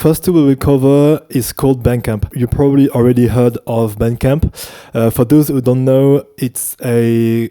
first tool we will cover is called Bandcamp. You probably already heard of Bandcamp. For those who don't know, it's a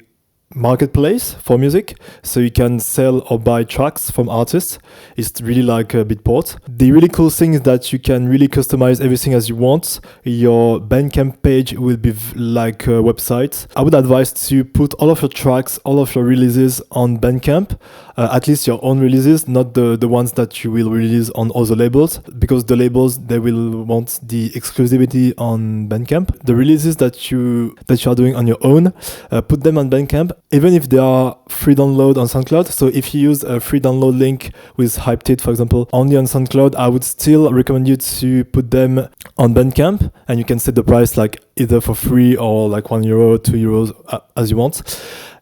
marketplace for music, so you can sell or buy tracks from artists. It's really like a Beatport. The really cool thing is that you can really customize everything as you want. Your Bandcamp page will be like a website. I would advise to put all of your tracks, all of your releases on Bandcamp, at least your own releases, not the ones that you will release on other labels, because the labels, they will want the exclusivity on Bandcamp. The releases that you are doing on your own, put them on Bandcamp, even if they are free download on SoundCloud. So if you use a free download link with Hyped It, for example, only on SoundCloud, I would still recommend you to put them on Bandcamp, and you can set the price like either for free or like €1, €2, as you want.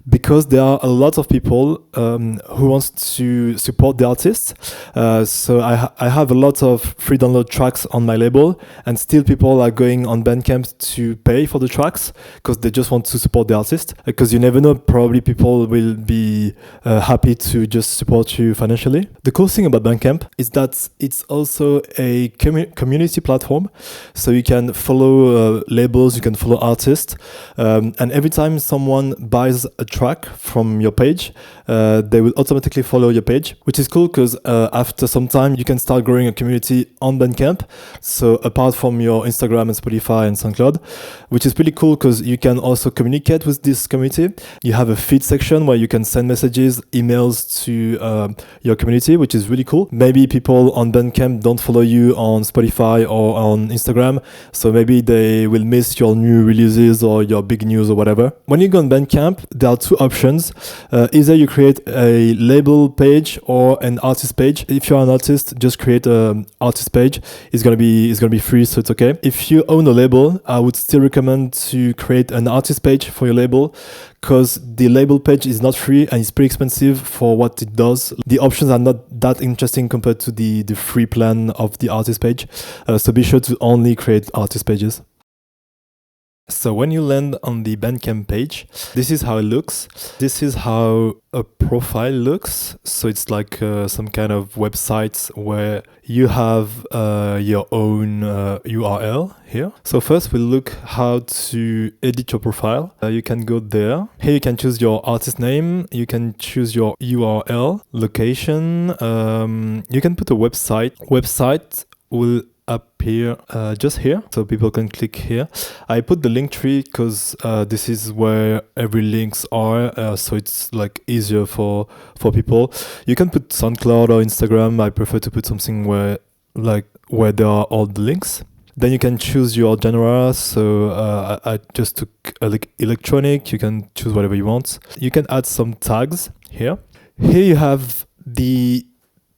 Because there are a lot of people who wants to support the artists. So I have a lot of free download tracks on my label, and still people are going on Bandcamp to pay for the tracks because they just want to support the artist. Because you never know, probably people will be happy to just support you financially. The cool thing about Bandcamp is that it's also a community platform. So you can follow labels, you can follow artists, and every time someone buys a track from your page, they will automatically follow your page, which is cool because after some time you can start growing a community on Bandcamp. So apart from your Instagram and Spotify and SoundCloud, which is pretty cool because you can also communicate with this community. You have a feed section where you can send messages, emails to your community, which is really cool. Maybe people on Bandcamp don't follow you on Spotify or on Instagram, so maybe they will miss your new releases or your big news or whatever. When you go on Bandcamp, there are two options. Either you create a label page or an artist page. If you're an artist, just create an artist page. It's gonna be free, so it's okay. If you own a label, I would still recommend to create an artist page for your label, because the label page is not free and it's pretty expensive for what it does. The options are not that interesting compared to the free plan of the artist page. So be sure to only create artist pages. So when you land on the Bandcamp page, this is how it looks. This is how a profile looks. So it's like some kind of website where you have your own URL here. So first we'll look how to edit your profile. You can go there. Here you can choose your artist name. You can choose your URL, location. You can put a website. Website will appear just here, so people can click here. I put the link tree because this is where every links are, so it's like easier for people. You can put SoundCloud or Instagram. I prefer to put something where there are all the links. Then you can choose your genre. So I just took electronic. You can choose whatever you want. You can add some tags here. Here you have the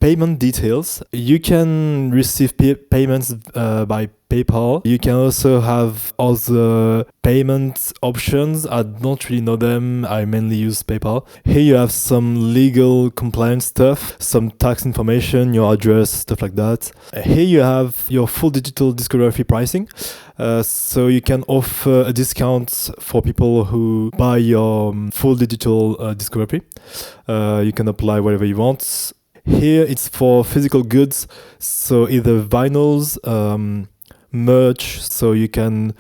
payment details. You can receive payments by PayPal. You can also have other payment options. I don't really know them. I mainly use PayPal. Here you have some legal compliance stuff, some tax information, your address, stuff like that. Here you have your full digital discography pricing. So you can offer a discount for people who buy your full digital discography. You can apply whatever you want. Here it's for physical goods, so either vinyls, merch, so you can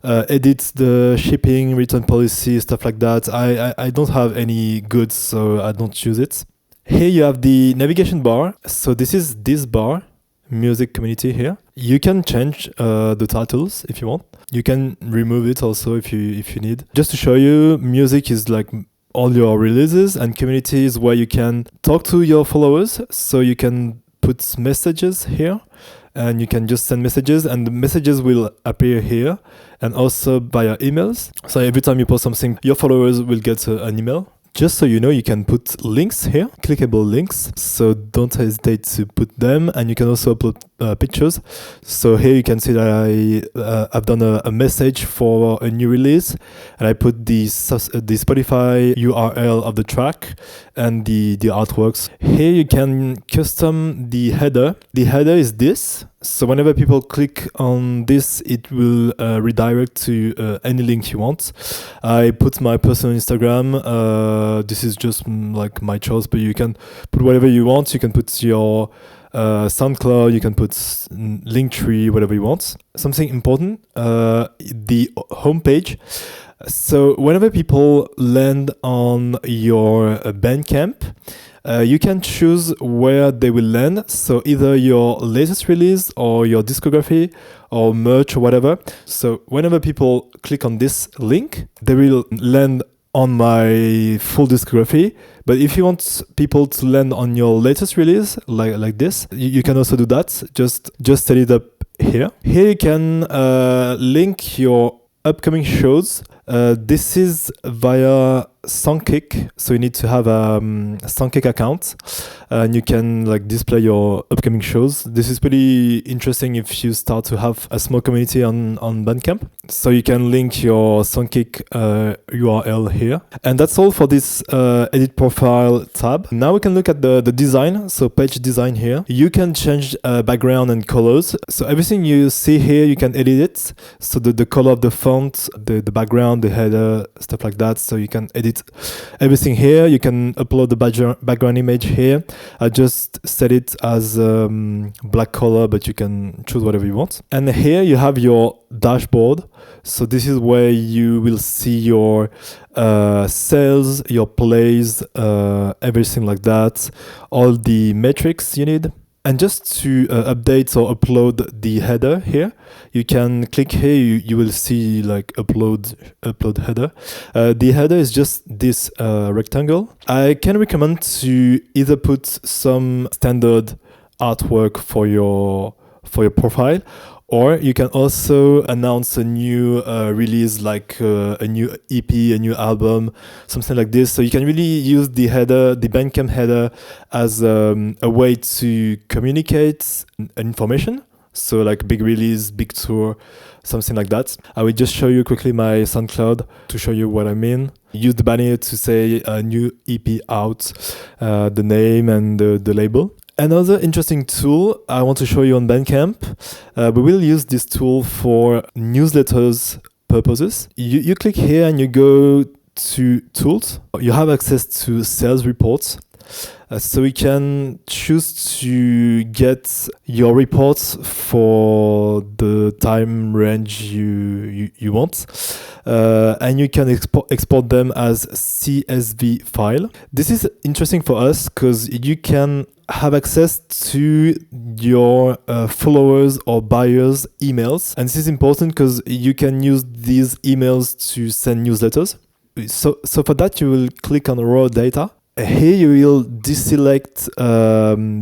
edit the shipping, return policy, stuff like that. I don't have any goods, so I don't use it. Here you have the navigation bar. So this is this bar, music community here. You can change the titles if you want. You can remove it also if you need. Just to show you, music is like all your releases, and community is where you can talk to your followers. So you can put messages here, and you can just send messages, and the messages will appear here, and also via emails. So every time you post something, your followers will get an email. Just so you know, you can put links here, clickable links, so don't hesitate to put them. And you can also upload pictures. So here you can see that I've done a message for a new release, and I put the Spotify URL of the track and the artworks. Here you can custom the header. The header is this. So whenever people click on this, it will redirect to any link you want. I put my personal Instagram. This is just like my choice, but you can put whatever you want. You can put your SoundCloud, you can put Linktree, whatever you want. Something important, the homepage. So whenever people land on your Bandcamp, you can choose where they will land. So either your latest release or your discography or merch or whatever. So whenever people click on this link, they will land on my full discography. But if you want people to land on your latest release, like this, you can also do that. Just set it up here. Here you can link your upcoming shows. This is via Songkick, so you need to have a Songkick account, and you can display your upcoming shows. This is pretty interesting if you start to have a small community on Bandcamp. So you can link your Songkick URL here, and that's all for this edit profile tab. Now we can look at the design. So page design here. You can change background and colors. So everything you see here, you can edit it. So the color of the font, the background, the header, stuff like that. So you can edit everything here. You can upload the background image here. I just set it as black color, but you can choose whatever you want. And here you have your dashboard. So this is where you will see your sales, your plays, everything like that, all the metrics you need. And just to update or upload the header here, you can click here, you will see upload header. The header is just this rectangle. I can recommend to either put some standard artwork for your profile, or you can also announce a new release, like a new EP, a new album, something like this. So you can really use the header, the Bandcamp header, as a way to communicate information. So like big release, big tour, something like that. I will just show you quickly my SoundCloud to show you what I mean. Use the banner to say a new EP out, the name and the label. Another interesting tool I want to show you on Bandcamp, we will use this tool for newsletters purposes. You click here and you go to tools. You have access to sales reports. So you can choose to get your reports for the time range you want. And you can export them as CSV file. This is interesting for us because you can have access to your followers or buyers' emails. And this is important because you can use these emails to send newsletters. So for that, you will click on raw data. Here you will deselect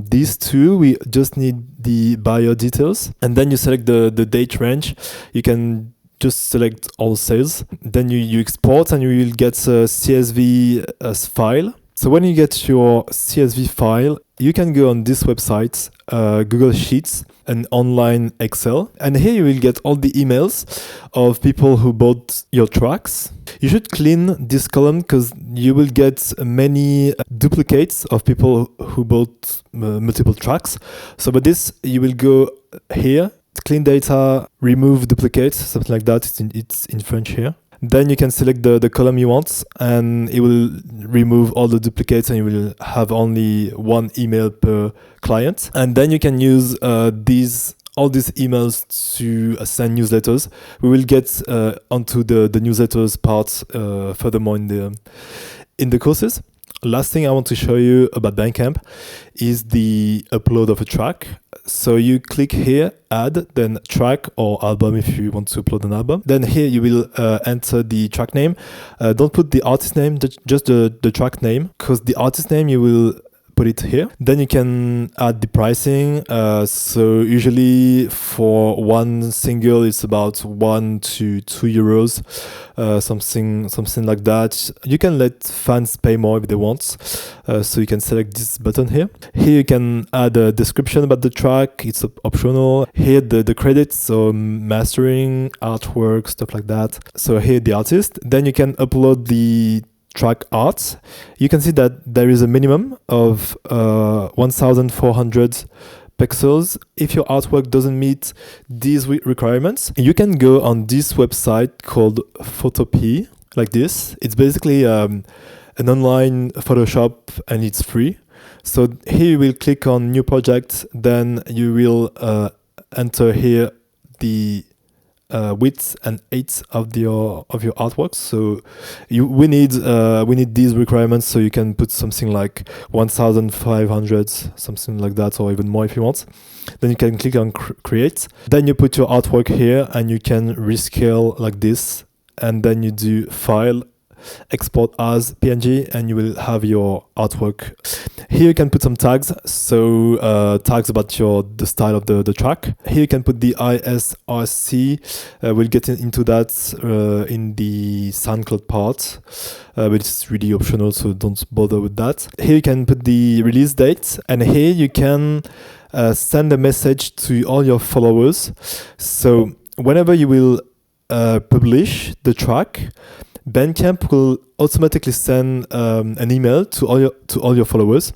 these two. We just need the buyer details. And then you select the date range. You can just select all sales. Then you export and you will get a CSV as file. So when you get your CSV file, you can go on this website, Google Sheets, and online Excel. And here you will get all the emails of people who bought your tracks. You should clean this column because you will get many duplicates of people who bought multiple tracks. So with this, you will go here, clean data, remove duplicates, something like that. It's in French here. Then you can select the column you want and it will remove all the duplicates and you will have only one email per client. And then you can use all these emails to send newsletters. We will get onto the newsletters part furthermore in the courses. Last thing I want to show you about Bandcamp is the upload of a track. So you click here, add, then track or album if you want to upload an album. Then here you will enter the track name. Don't put the artist name, just the track name, because the artist name you will put it here. Then you can add the pricing. So usually for one single, it's about 1 to 2 euros, something like that. You can let fans pay more if they want. So you can select this button here. Here you can add a description about the track. It's optional. Here the credits, so mastering, artwork, stuff like that. So here the artist. Then you can upload the track art. You can see that there is a minimum of 1,400 pixels. If your artwork doesn't meet these requirements, you can go on this website called Photopea, like this. It's basically an online Photoshop and it's free. So here you will click on new project, then you will enter here the width and height of your artwork. So we need these requirements, so you can put something like 1500, something like that, or even more if you want. Then you can click on create. Then you put your artwork here, and you can rescale like this, and then you do file, export as PNG, and you will have your artwork. Here you can put some tags, so tags about the style of the track. Here you can put the ISRC. We'll get into that in the SoundCloud part, but it's really optional, so don't bother with that. Here you can put the release date, and here you can send a message to all your followers. So whenever you will publish the track, Bandcamp will automatically send an email to all your followers.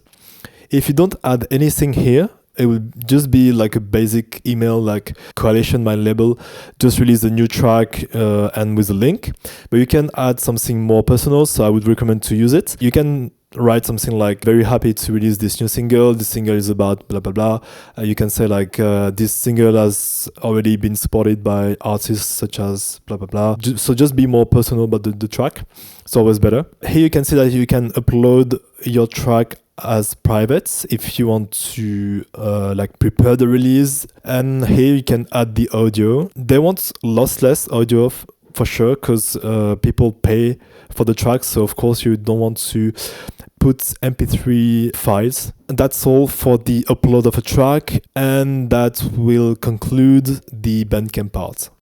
If you don't add anything here, it will just be like a basic email, like Coalition, my label, just released a new track and with a link. But you can add something more personal, so I would recommend to use it. You can write something like, very happy to release this new single. This single is about blah, blah, blah. You can say like, this single has already been supported by artists such as blah, blah, blah. So just be more personal about the track. It's always better. Here you can see that you can upload your track as private if you want to like prepare the release. And here you can add the audio. They want lossless audio for sure, because people pay for the track, so of course you don't want to put MP3 files. And that's all for the upload of a track, and that will conclude the Bandcamp part.